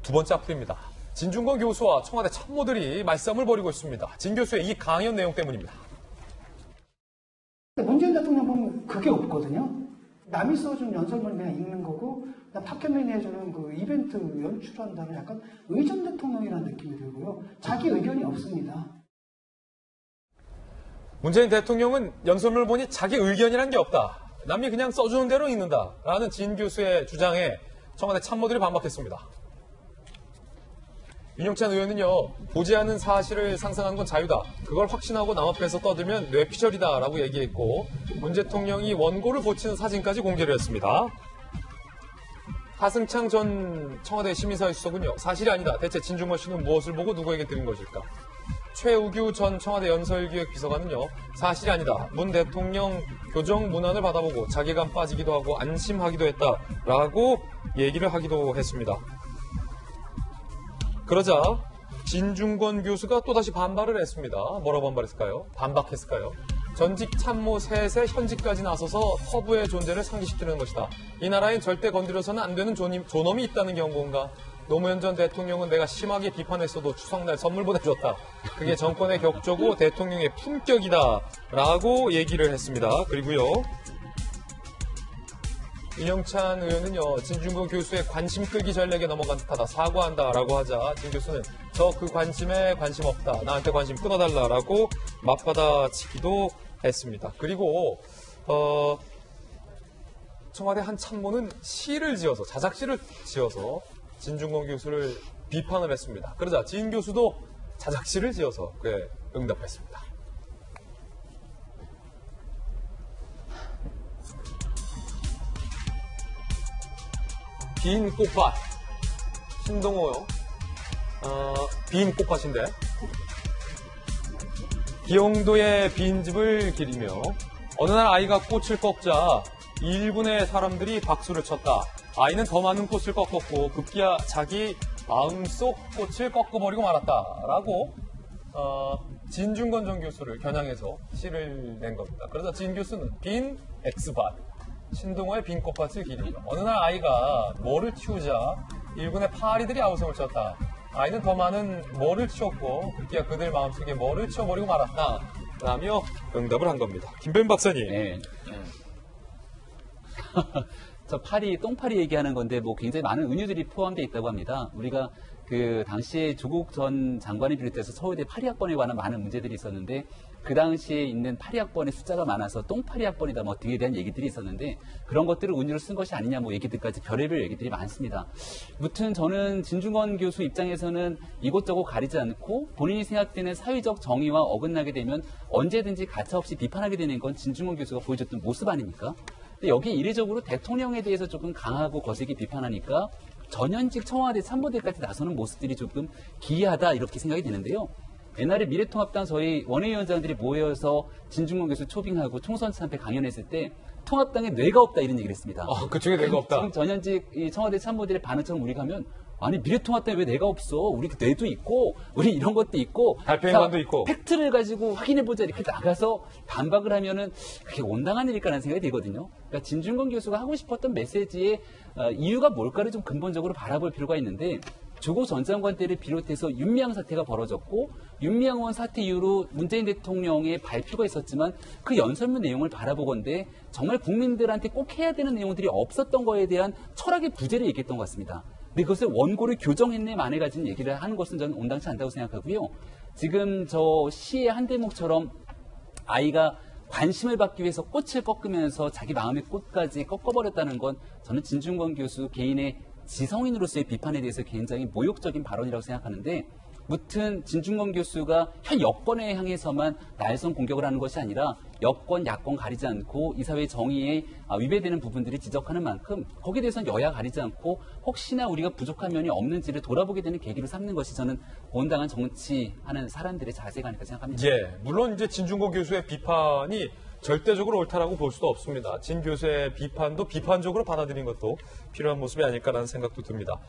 두 번째 악플입니다. 진중권 교수와 청와대 참모들이 말싸움을 벌이고 있습니다. 진 교수의 이 강연 내용 때문입니다. 문재인 대통령 보면 그게 없거든요. 남이 써준 연설문 그냥 읽는 거고, 탁현민이 해주는 그 이벤트 연출한다는 약간 의전 대통령이라는 느낌이 들고요. 자기 의견이 없습니다. 문재인 대통령은 연설문을 보니 자기 의견이란 게 없다. 남이 그냥 써주는 대로 읽는다. 라는 진 교수의 주장에 청와대 참모들이 반박했습니다. 윤영찬 의원은요, 보지 않은 사실을 상상하는 건 자유다. 그걸 확신하고 남 앞에서 떠들면 뇌피셜이다. 라고 얘기했고, 문 대통령이 원고를 고치는 사진까지 공개를 했습니다. 하승창 전 청와대 시민사회 수석은요, 사실이 아니다. 대체 진중권 씨는 무엇을 보고 누구에게 드린 것일까? 최우규 전 청와대 연설기획비서관은요, 사실이 아니다. 문 대통령 교정 문안을 받아보고 자괴감 빠지기도 하고 안심하기도 했다라고 얘기를 하기도 했습니다. 그러자 진중권 교수가 또다시 반발을 했습니다. 뭐라고 반발했을까요? 반박했을까요? 전직 참모 셋의 현직까지 나서서 허브의 존재를 상기시키는 것이다. 이 나라엔 절대 건드려서는 안 되는 존엄이 있다는 경고인가? 노무현 전 대통령은 내가 심하게 비판했어도 추석날 선물 보내줬다. 그게 정권의 격조고 대통령의 품격이다. 라고 얘기를 했습니다. 그리고요, 윤영찬 의원은요, 진중권 교수의 관심 끌기 전략에 넘어간 듯하다. 사과한다. 라고 하자 진 교수는 저 그 관심에 관심 없다. 나한테 관심 끊어달라. 라고 맞받아치기도 했습니다. 그리고 청와대 한 참모는 시를 지어서, 자작시를 지어서 진중권 교수를 비판을 했습니다. 그러자 진 교수도 자작시를 지어서 그에 응답했습니다. 빈 꽃밭. 신동호요. 빈 꽃밭인데 기영도의 빈 집을 기리며 어느 날 아이가 꽃을 꺾자 1군의 사람들이 박수를 쳤다. 아이는 더 많은 꽃을 꺾었고 급기야 자기 마음속 꽃을 꺾어버리고 말았다라고 진중권 전 교수를 겨냥해서 시를 낸 겁니다. 그래서 진 교수는 빈 X밭, 신동호의 빈 꽃밭을 기리며 어느 날 아이가 뭐를 키우자 1군의 파리들이 아우성을 쳤다. 아이는 더 많은 뭐를 치웠고 급기야 그들 마음속에 뭐를 치워버리고 말았다 라며 응답을 한 겁니다. 김변 박사님. 네. 저 파리, 똥파리 얘기하는 건데 뭐 굉장히 많은 은유들이 포함되어 있다고 합니다. 우리가 그 당시에 조국 전 장관을 비롯해서 서울대 파리학번에 관한 많은 문제들이 있었는데 그 당시에 있는 파리학번의 숫자가 많아서 똥파리학번이다 뭐 등에 대한 얘기들이 있었는데 그런 것들을 은유로 쓴 것이 아니냐 뭐 얘기들까지 별의별 얘기들이 많습니다. 무튼 저는 진중권 교수 입장에서는 이곳저곳 가리지 않고 본인이 생각되는 사회적 정의와 어긋나게 되면 언제든지 가차없이 비판하게 되는 건 진중권 교수가 보여줬던 모습 아닙니까? 근데 여기 이례적으로 대통령에 대해서 조금 강하고 거세게 비판하니까 전현직 청와대 참모들까지 나서는 모습들이 조금 기이하다 이렇게 생각이 되는데요. 옛날에 미래통합당 저희 원외위원장들이 모여서 진중권 교수 초빙하고 총선 참패 강연했을 때 통합당에 뇌가 없다 이런 얘기를 했습니다. 그쪽에 뇌가 없다. 지금 전현직 청와대 참모들의 반응처럼 우리가 하면 아니 미래통합당에 왜 뇌가 없어? 우리 뇌도 있고 우리 이런 것도 있고 달팽이관도 있고 팩트를 가지고 확인해보자 이렇게 나가서 반박을 하면은 그게 온당한 일일까라는 생각이 들거든요. 그러니까 진중권 교수가 하고 싶었던 메시지의 이유가 뭘까를 좀 근본적으로 바라볼 필요가 있는데 조국 전 장관 때를 비롯해서 윤미향 사태가 벌어졌고 윤미향 의원 사태 이후로 문재인 대통령의 발표가 있었지만 그 연설문 내용을 바라보건대 정말 국민들한테 꼭 해야 되는 내용들이 없었던 거에 대한 철학의 부재를 얘기했던 것 같습니다. 근데 그것을 원고를 교정했네 만에 가진 얘기를 하는 것은 저는 온당치 않다고 생각하고요. 지금 저 시의 한 대목처럼 아이가 관심을 받기 위해서 꽃을 꺾으면서 자기 마음의 꽃까지 꺾어버렸다는 건 저는 진중권 교수 개인의 지성인으로서의 비판에 대해서 굉장히 모욕적인 발언이라고 생각하는데 무튼 진중권 교수가 현 여권에 향해서만 날선 공격을 하는 것이 아니라 여권, 야권 가리지 않고 이 사회 정의에 위배되는 부분들이 지적하는 만큼 거기에 대해서는 여야 가리지 않고 혹시나 우리가 부족한 면이 없는지를 돌아보게 되는 계기로 삼는 것이 저는 온당한 정치하는 사람들의 자세가 아닐까 생각합니다. 예, 물론 이제 진중권 교수의 비판이 절대적으로 옳다라고 볼 수도 없습니다. 진 교수의 비판도 비판적으로 받아들인 것도 필요한 모습이 아닐까라는 생각도 듭니다.